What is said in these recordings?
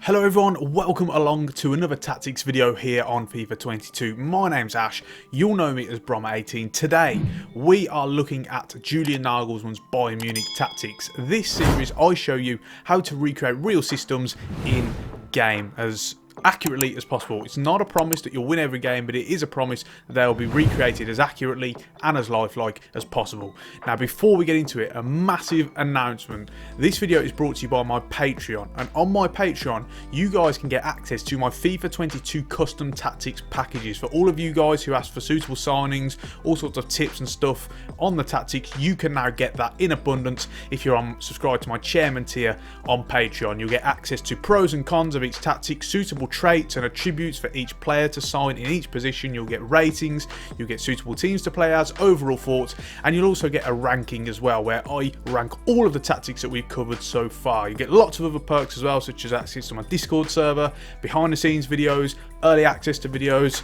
Hello everyone, welcome along to another tactics video here on FIFA 22. My name's Ash, you'll know me as Brommer18. Today we are looking at Julian Naglesmann's Bayern Munich tactics. This series I show you how to recreate real systems in game as accurately as possible. It's not a promise that you'll win every game, but it is a promise that they'll be recreated as accurately and as lifelike as possible. Now before we get into it, a massive announcement. This video is brought to you by my Patreon, and on my Patreon you guys can get access to my FIFA 22 custom tactics packages. For all of you guys who ask for suitable signings, all sorts of tips and stuff on the tactics, you can now get that in abundance if you're subscribed to my chairman tier on Patreon. You'll get access to pros and cons of each tactic, suitable traits and attributes for each player to sign in each position. You'll get ratings, you'll get suitable teams to play as, overall thoughts, and you'll also get a ranking as well where I rank all of the tactics that we've covered so far. You get lots of other perks as well, such as access to my Discord server, behind the scenes videos, early access to videos,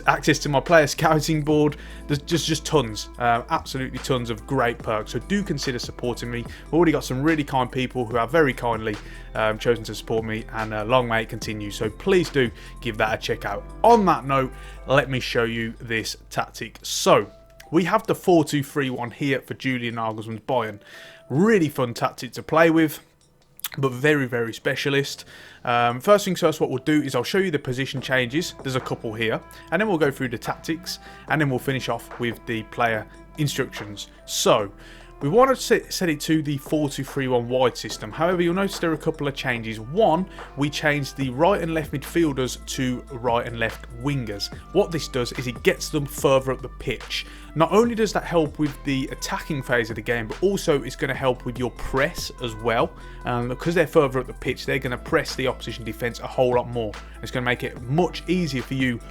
access to my player scouting board. There's just tons, absolutely tons of great perks, so do consider supporting me. We've already got some really kind people who have very kindly chosen to support me, and long may it continue, so please do give that a check out. On that note, let me show you this tactic. So we have the 4-2-3-1 here for Julian Naglesmann's Bayern. Really fun tactic to play with, but very specialist. First things first, what we'll do is I'll show you the position changes. There's a couple here, and then we'll go through the tactics, and then we'll finish off with the player instructions. So we want to set it to the 4-2-3-1 wide system. However, you'll notice there are a couple of changes. One, we changed the right and left midfielders to right and left wingers. What this does is it gets them further up the pitch. Not only does that help with the attacking phase of the game, but also it's going to help with your press as well. Because they're further up the pitch, they're going to press the opposition defence a whole lot more. It's going to make it much easier for you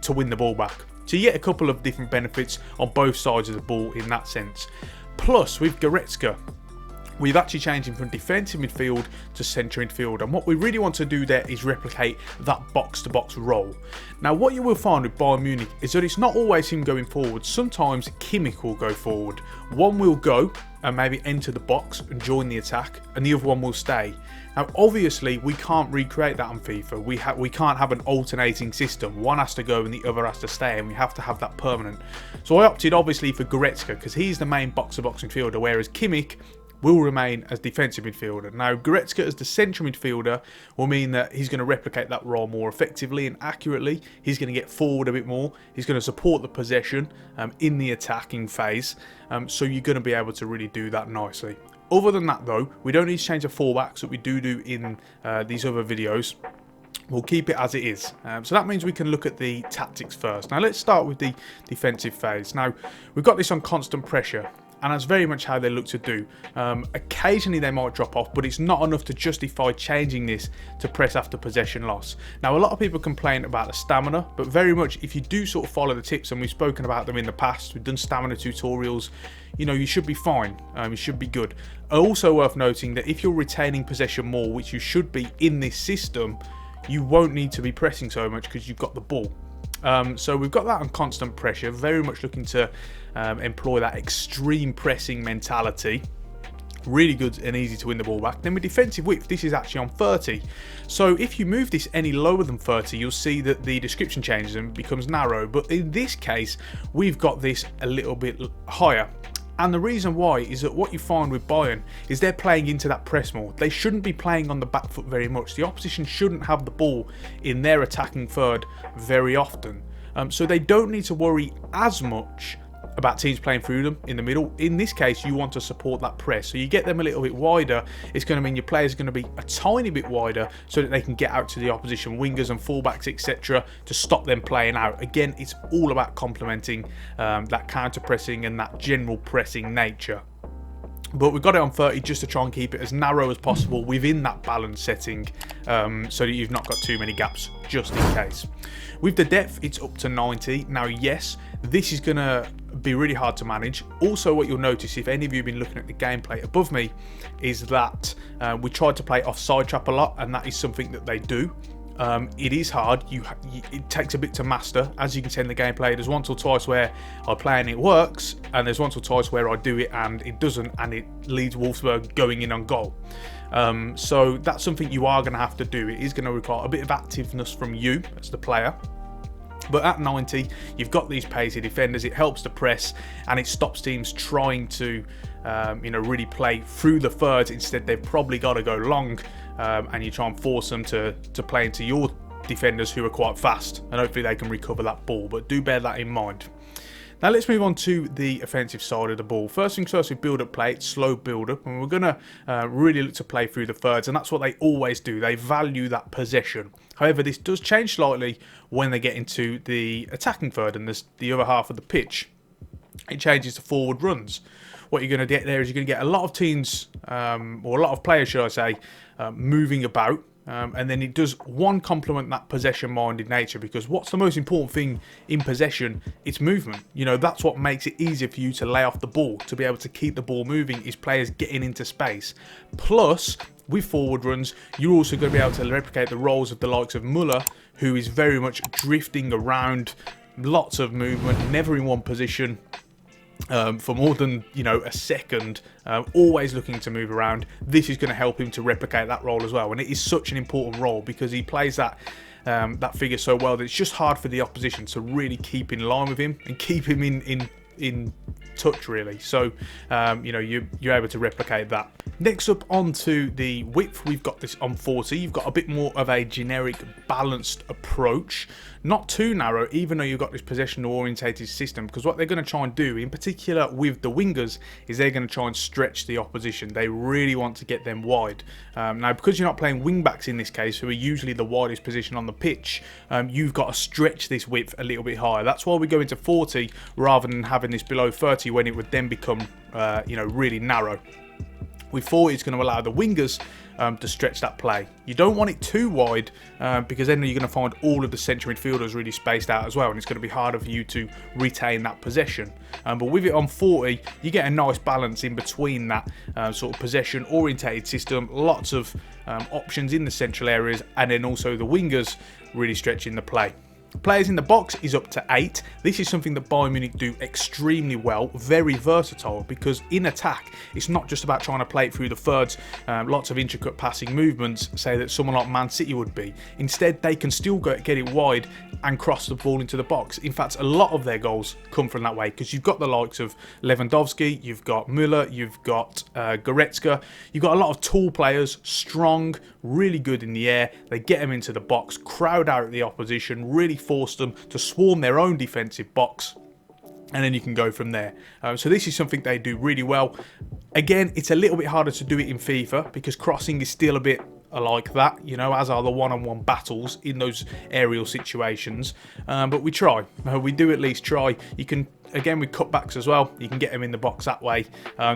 to win the ball back. So you get a couple of different benefits on both sides of the ball in that sense. Plus, with Goretzka, we've actually changed him from defensive midfield to centre midfield, and what we really want to do there is replicate that box-to-box role. Now, what you will find with Bayern Munich is that it's not always him going forward. Sometimes Kimmich will go forward. One will go and maybe enter the box and join the attack, and the other one will stay. Now, obviously, we can't recreate that on FIFA. We can't have an alternating system. One has to go and the other has to stay, and we have to have that permanent. So I opted, obviously, for Goretzka because he's the main box-to-box midfielder, whereas Kimmich will remain as defensive midfielder. Now, Goretzka as the central midfielder will mean that he's going to replicate that role more effectively and accurately. He's going to get forward a bit more. He's going to support the possession in the attacking phase. So you're going to be able to really do that nicely. Other than that, though, we don't need to change the fullbacks that we do in these other videos. We'll keep it as it is. So that means we can look at the tactics first. Now, let's start with the defensive phase. Now, we've got this on constant pressure, and that's very much how they look to do. Occasionally they might drop off, but it's not enough to justify changing this to press after possession loss. Now, a lot of people complain about the stamina, but very much if you do sort of follow the tips, and we've spoken about them in the past, we've done stamina tutorials, you know, you should be fine. You should be good. Also worth noting that if you're retaining possession more, which you should be in this system, you won't need to be pressing so much because you've got the ball. So we've got that on constant pressure, very much looking to employ that extreme pressing mentality. Really good and easy to win the ball back. Then with defensive width, this is actually on 30. So if you move this any lower than 30, you'll see that the description changes and becomes narrow. But in this case, we've got this a little bit higher. And the reason why is that what you find with Bayern is they're playing into that press more. They shouldn't be playing on the back foot very much. The opposition shouldn't have the ball in their attacking third very often. So they don't need to worry as much about teams playing through them in the middle. In this case, you want to support that press. So you get them a little bit wider. It's going to mean your players are going to be a tiny bit wider so that they can get out to the opposition wingers and fullbacks, etc., to stop them playing out. Again, it's all about complementing that counter-pressing and that general pressing nature. But we've got it on 30 just to try and keep it as narrow as possible within that balance setting, so that you've not got too many gaps just in case. With the depth, it's up to 90. Now, yes, this is going to be really hard to manage. Also, what you'll notice, if any of you have been looking at the gameplay above me, is that we tried to play offside trap a lot, and that is something that they do. It is hard. It takes a bit to master. As you can see in the gameplay, there's once or twice where I play and it works, and there's once or twice where I do it and it doesn't, and it leads Wolfsburg going in on goal. So that's something you are going to have to do. It is going to require a bit of activeness from you as the player. But at 90, you've got these pacey defenders. It helps to press, and it stops teams trying to, really play through the thirds. Instead, they've probably got to go long, and you try and force them to play into your defenders who are quite fast, and hopefully they can recover that ball. But do bear that in mind. Now let's move on to the offensive side of the ball. First things first, we build up play. It's slow build up, and we're going to really look to play through the thirds, and that's what they always do. They value that possession. However, this does change slightly when they get into the attacking third and the other half of the pitch. It changes to forward runs. What you're going to get there is you're going to get a lot of teams, or a lot of players, should I say, moving about. And then it does complement that possession-minded nature, because what's the most important thing in possession? It's movement. That's what makes it easier for you to lay off the ball, to be able to keep the ball moving, is players getting into space. Plus, with forward runs, you're also going to be able to replicate the roles of the likes of Muller, who is very much drifting around, lots of movement, never in one position. For more than a second, always looking to move around. This is going to help him to replicate that role as well, and it is such an important role because he plays that figure so well that it's just hard for the opposition to really keep in line with him and keep him in touch, really. So you're able to replicate that. Next up, onto the width, we've got this on 40. You've got a bit more of a generic balanced approach, not too narrow, even though you've got this possession orientated system, because what they're going to try and do, in particular with the wingers, is they're going to try and stretch the opposition. They really want to get them wide. Now, because you're not playing wing backs in this case, who are usually the widest position on the pitch, you've got to stretch this width a little bit higher. That's why we go into 40 rather than having this below 30, when it would then become really narrow. With 40, it's going to allow the wingers to stretch that play. You don't want it too wide, because then you're going to find all of the central midfielders really spaced out as well, and it's going to be harder for you to retain that possession. But with it on 40, you get a nice balance in between that sort of possession orientated system, lots of options in the central areas, and then also the wingers really stretching the play. Players in the box is up to 8. This is something that Bayern Munich do extremely well, very versatile, because in attack, it's not just about trying to play it through the thirds, lots of intricate passing movements, say that someone like Man City would be. Instead, they can still get it wide and cross the ball into the box. In fact, a lot of their goals come from that way, because you've got the likes of Lewandowski, you've got Müller, you've got Goretzka, you've got a lot of tall players, strong, really good in the air. They get them into the box, crowd out the opposition, really force them to swarm their own defensive box, and then you can go from there. So this is something they do really well. Again, it's a little bit harder to do it in FIFA, because crossing is still a bit like that, as are the one-on-one battles in those aerial situations. But we try. We do at least try. You can, again, with cutbacks as well, you can get them in the box that way.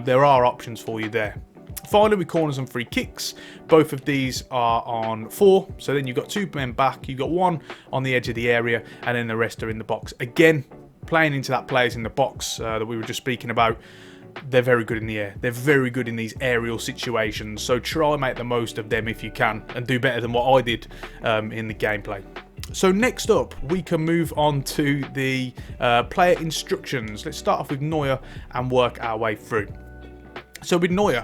There are options for you there. Finally, with corners and free kicks, both of these are on 4. So then you've got 2 men back, you've got 1 on the edge of the area, and then the rest are in the box. Again, playing into that players in the box that we were just speaking about, they're very good in the air. They're very good in these aerial situations. So try and make the most of them if you can, and do better than what I did in the gameplay. So next up, we can move on to the player instructions. Let's start off with Neuer and work our way through. So with Neuer,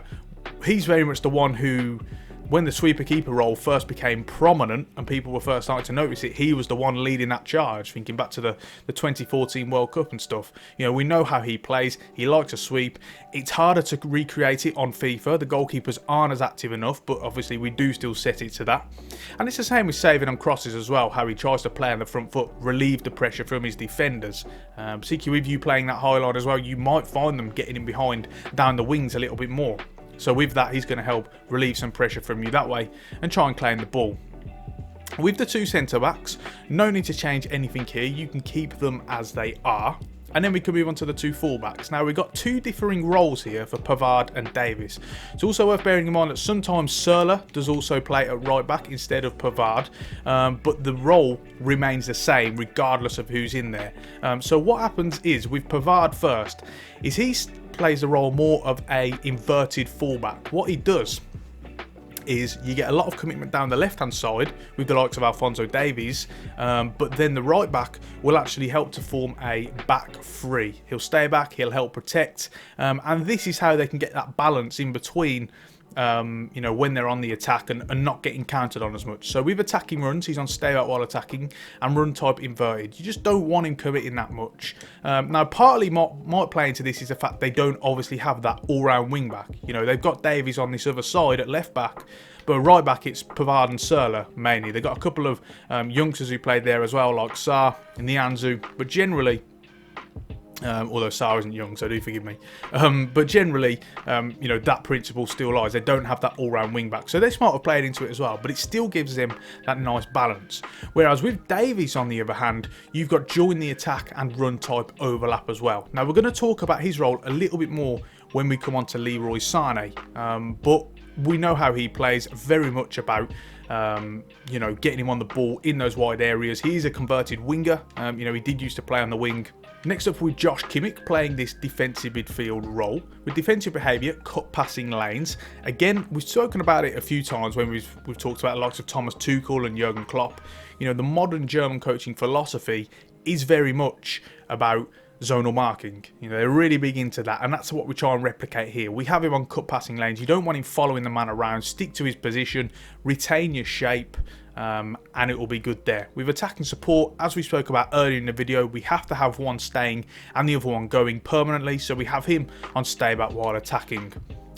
he's very much the one who, when the sweeper-keeper role first became prominent and people were first starting to notice it, he was the one leading that charge, thinking back to the 2014 World Cup and stuff. We know how he plays. He likes a sweep. It's harder to recreate it on FIFA. The goalkeepers aren't as active enough, but obviously we do still set it to that. And it's the same with saving on crosses as well, how he tries to play on the front foot, relieve the pressure from his defenders. Particularly with you playing that high line as well, you might find them getting in behind down the wings a little bit more. So with that, he's going to help relieve some pressure from you that way and try and claim the ball. With the 2 centre-backs, no need to change anything here. You can keep them as they are. And then we can move on to the 2 fullbacks. Now, we've got 2 differing roles here for Pavard and Davies. It's also worth bearing in mind that sometimes Sörler does also play at right back instead of Pavard, but the role remains the same regardless of who's in there. So what happens is, with Pavard first, is he plays the role more of a inverted fullback. What he does is you get a lot of commitment down the left-hand side with the likes of Alphonso Davies, but then the right back will actually help to form a back three. He'll stay back, he'll help protect, and this is how they can get that balance in between you know, when they're on the attack and not getting countered on as much. So with attacking runs, he's on stay out while attacking and run type inverted. You just don't want him committing that much. Now, partly might play into this is the fact they don't obviously have that all-round wing back. You know, they've got Davies on this other side at left back, but right back it's Pavard and Serla mainly. They've got a couple of youngsters who played there as well, like Sarr and Nianzou, but generally, although Sarr isn't young, so do forgive me. But generally, you know, that principle still lies. They don't have that all-round wing-back. So they might have played into it as well, but it still gives them that nice balance. Whereas with Davies, on the other hand, you've got join the attack and run type overlap as well. Now, we're going to talk about his role a little bit more when we come on to Leroy Sané. But we know how he plays, very much about you know, getting him on the ball in those wide areas. He's a converted winger. You know, he did used to play on the wing. Next up with Josh Kimmich playing this defensive midfield role with defensive behaviour, cut passing lanes. Again, we've spoken about it a few times when we've talked about the likes of Thomas Tuchel and Jurgen Klopp. You know, the modern German coaching philosophy is very much about zonal marking. You know, they're really big into that, and that's what we try and replicate here. We have him on cut passing lanes. You don't want him following the man around. Stick to his position, retain your shape, and it will be good there. With attacking support, as we spoke about earlier in the video, we have to have one staying and the other one going permanently, so we have him on stay back while attacking.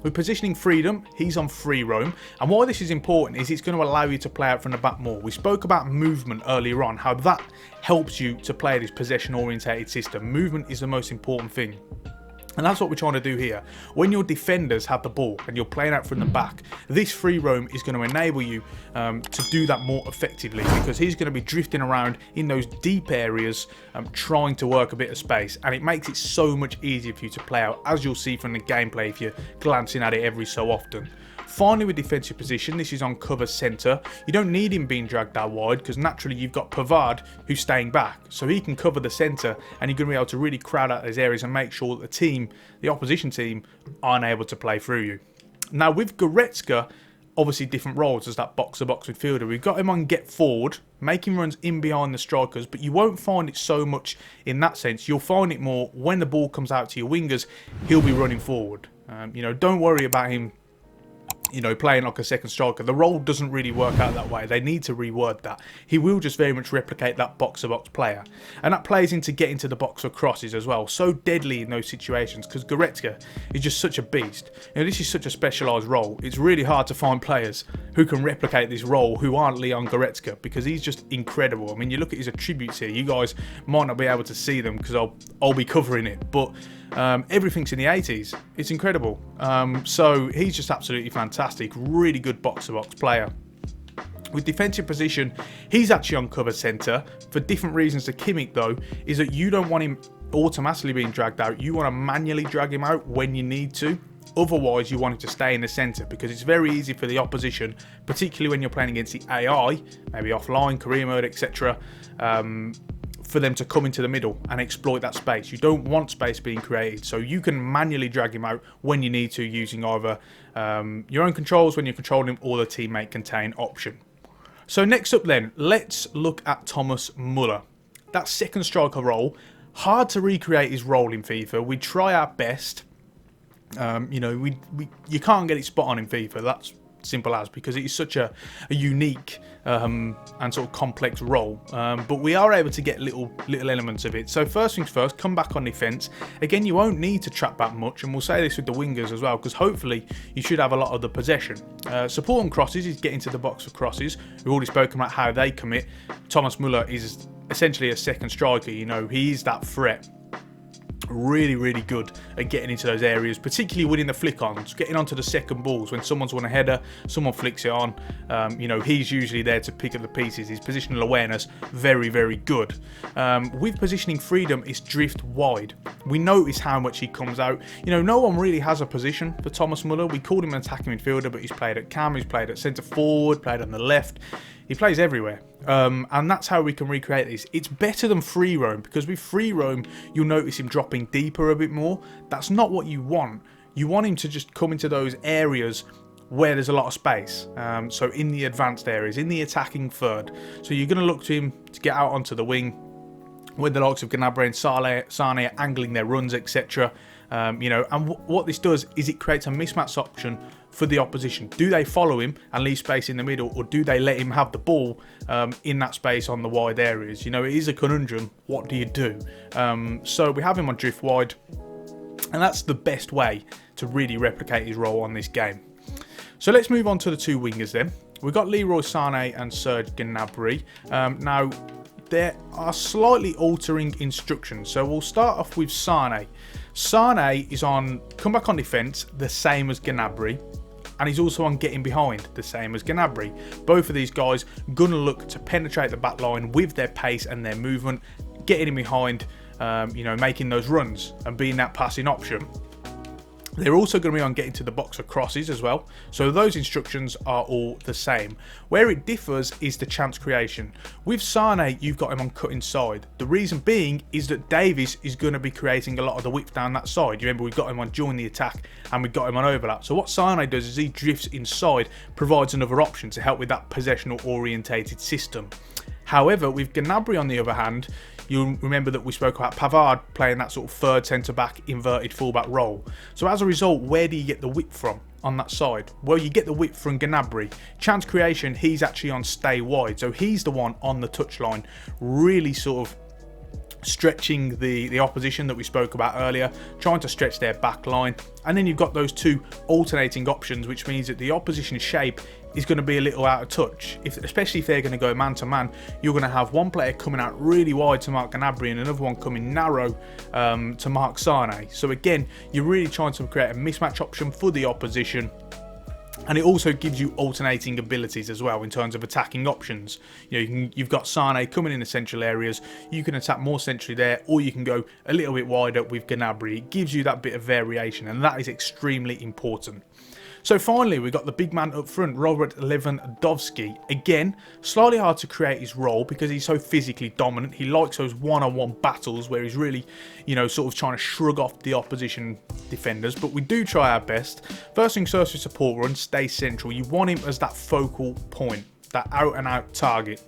With positioning freedom, he's on free roam, and why this is important is it's going to allow you to play out from the back more. We spoke about movement earlier on, how that helps you to play this possession orientated system. Movement is the most important thing. And that's what we're trying to do here. When your defenders have the ball and you're playing out from the back, this free roam is going to enable you to do that more effectively, because he's going to be drifting around in those deep areas, trying to work a bit of space, and it makes it so much easier for you to play out, as you'll see from the gameplay if you're glancing at it every so often. Finally, with defensive position, this is on cover centre. You don't need him being dragged out wide, because naturally you've got Pavard who's staying back, so he can cover the centre, and you're going to be able to really crowd out those areas and make sure that the opposition team, aren't able to play through you. Now with Goretzka, obviously different roles as that box-to-box midfielder. We've got him on get forward, making runs in behind the strikers, but you won't find it so much in that sense. You'll find it more when the ball comes out to your wingers, he'll be running forward. You know, don't worry about him, you know, playing like a second striker. The role doesn't really work out that way. They need to reword that. He will just very much replicate that box-to-box player. And that plays into getting to the box for crosses as well. So deadly in those situations, because Goretzka is just such a beast. You know, this is such a specialised role. It's really hard to find players who can replicate this role who aren't Leon Goretzka, because he's just incredible. I mean, you look at his attributes here. You guys might not be able to see them because I'll be covering it, but everything's in the 80s. It's incredible. So he's just absolutely fantastic. Really good box-to-box player. With defensive position, he's actually on cover centre. For different reasons to Kimmich, though, is that you don't want him automatically being dragged out. You want to manually drag him out when you need to. Otherwise, you want him to stay in the centre, because it's very easy for the opposition, particularly when you're playing against the AI, maybe offline, career mode, etc., for them to come into the middle and exploit that space. You don't want space being created, so you can manually drag him out when you need to, using either your own controls when you're controlling him, or the teammate contain option. So next up then, let's look at Thomas Müller. That second striker role, hard to recreate his role in FIFA. We try our best. You know, you can't get it spot on in FIFA. That's simple as, because it is such a unique and sort of complex role, but we are able to get little elements of it. So first things first, come back on defence. Again, you won't need to trap back much, and we'll say this with the wingers as well, because hopefully you should have a lot of the possession. Support on crosses is getting to the box for crosses. We've already spoken about how they commit. Thomas Müller is essentially a second striker. You know, he is that threat. Really good at getting into those areas, particularly winning the flick-ons, getting onto the second balls when someone's won a header, someone flicks it on. You know, he's usually there to pick up the pieces. His positional awareness, very good. With positioning freedom, it's drift wide. We notice how much he comes out. You know, no one really has a position for Thomas Müller. We called him an attacking midfielder, but he's played at cam, he's played at centre forward, played on the left. He plays everywhere, and that's how we can recreate this. It's better than free roam, because with free roam, you'll notice him dropping deeper a bit more. That's not what you want. You want him to just come into those areas where there's a lot of space. So in the advanced areas, in the attacking third. So you're going to look to him to get out onto the wing, with the likes of Gnabry and Sané angling their runs, etc. You know, and what this does is it creates a mismatch option for the opposition? Do they follow him and leave space in the middle, or do they let him have the ball in that space on the wide areas? You know, it is a conundrum. What do you do? So we have him on drift wide, and that's the best way to really replicate his role on this game. So let's move on to the two wingers then. We've got Leroy Sané and Serge Gnabry. Now, there are slightly altering instructions. So we'll start off with Sané. Sané is on come back on defence, the same as Gnabry. And he's also on getting behind, the same as Gnabry. Both of these guys going to look to penetrate the back line with their pace and their movement, getting in behind, you know, making those runs and being that passing option. They're also going to be on getting to the box for crosses as well. So those instructions are all the same. Where it differs is the chance creation. With Sané, you've got him on cut inside. The reason being is that Davies is going to be creating a lot of the width down that side. You remember, we've got him on join the attack and we've got him on overlap. So what Sané does is he drifts inside, provides another option to help with that possessional orientated system. However, with Gnabry on the other hand, you'll remember that we spoke about Pavard playing that sort of third centre-back inverted fullback role. So as a result, where do you get the width from on that side? Well, you get the width from Gnabry. Chance creation, he's actually on stay wide. So he's the one on the touchline, really sort of stretching the opposition that we spoke about earlier, trying to stretch their back line. And then you've got those two alternating options, which means that the opposition shape is going to be a little out of touch. Especially if they're going to go man to man, you're going to have one player coming out really wide to mark Gnabry and another one coming narrow to mark Sané. So again, you're really trying to create a mismatch option for the opposition. And it also gives you alternating abilities as well in terms of attacking options. You know, you've got Sané coming in the central areas. You can attack more centrally there, or you can go a little bit wider with Gnabry. It gives you that bit of variation, and that is extremely important. So finally, we've got the big man up front, Robert Lewandowski. Again, slightly hard to create his role because he's so physically dominant. He likes those one-on-one battles where he's really, you know, sort of trying to shrug off the opposition defenders. But we do try our best. First things first with support run, stay central. You want him as that focal point, that out-and-out target.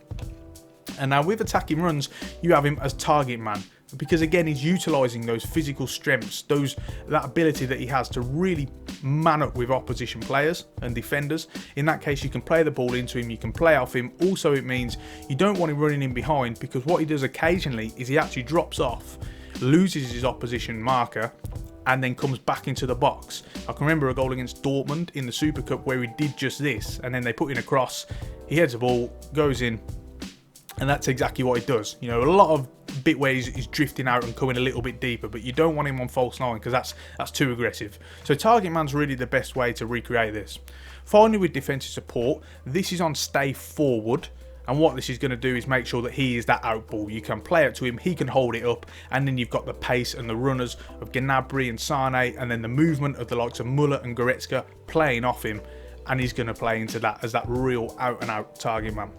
And now with attacking runs, you have him as target man. Because again, he's utilising those physical strengths, that ability that he has to really man up with opposition players and defenders. In that case, you can play the ball into him, you can play off him. Also, it means you don't want him running in behind, because what he does occasionally is he actually drops off, loses his opposition marker, and then comes back into the box. I can remember a goal against Dortmund in the Super Cup where he did just this, and then they put in a cross, he heads the ball, goes in, and that's exactly what he does. You know, a lot of bit where he's drifting out and coming a little bit deeper, but you don't want him on false 9 because that's too aggressive. So target man's really the best way to recreate this. Finally, with defensive support, this is on stay forward, and what this is going to do is make sure that he is that out ball. You can play it to him, he can hold it up, and then you've got the pace and the runners of Gnabry and Sané, and then the movement of the likes of Muller and Goretzka playing off him, and he's going to play into that as that real out and out target man.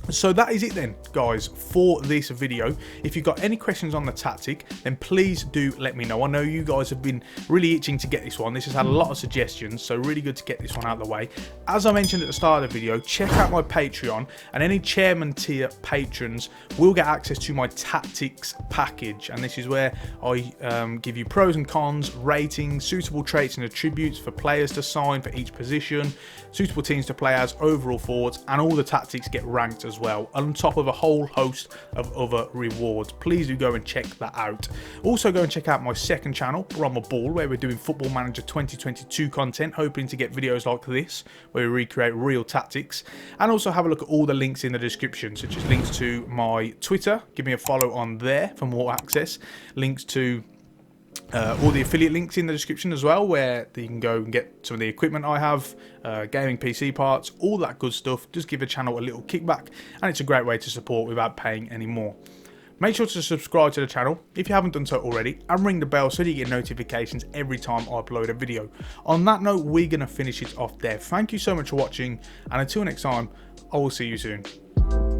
So that is it then, guys, for this video. If you've got any questions on the tactic, then please do let me know. I know you guys have been really itching to get this one. This has had a lot of suggestions, so really good to get this one out of the way. As I mentioned at the start of the video, check out my Patreon, and any chairman tier patrons will get access to my tactics package. And this is where I give you pros and cons, ratings, suitable traits and attributes for players to sign for each position, suitable teams to play as, overall forwards, and all the tactics get ranked as well, on top of a whole host of other rewards. Please do go and check that out. Also go and check out my second channel, Bromma Ball, where we're doing Football Manager 2022 content, hoping to get videos like this where we recreate real tactics. And also have a look at all the links in the description, such as links to my Twitter, give me a follow on there for more access, links to all the affiliate links in the description as well, where you can go and get some of the equipment I have, gaming PC parts, all that good stuff. Just give the channel a little kickback, and it's a great way to support without paying any more. Make sure to subscribe to the channel if you haven't done so already, and ring the bell so that you get notifications every time I upload a video. On that note, we're going to finish it off there. Thank you so much for watching, and until next time, I will see you soon.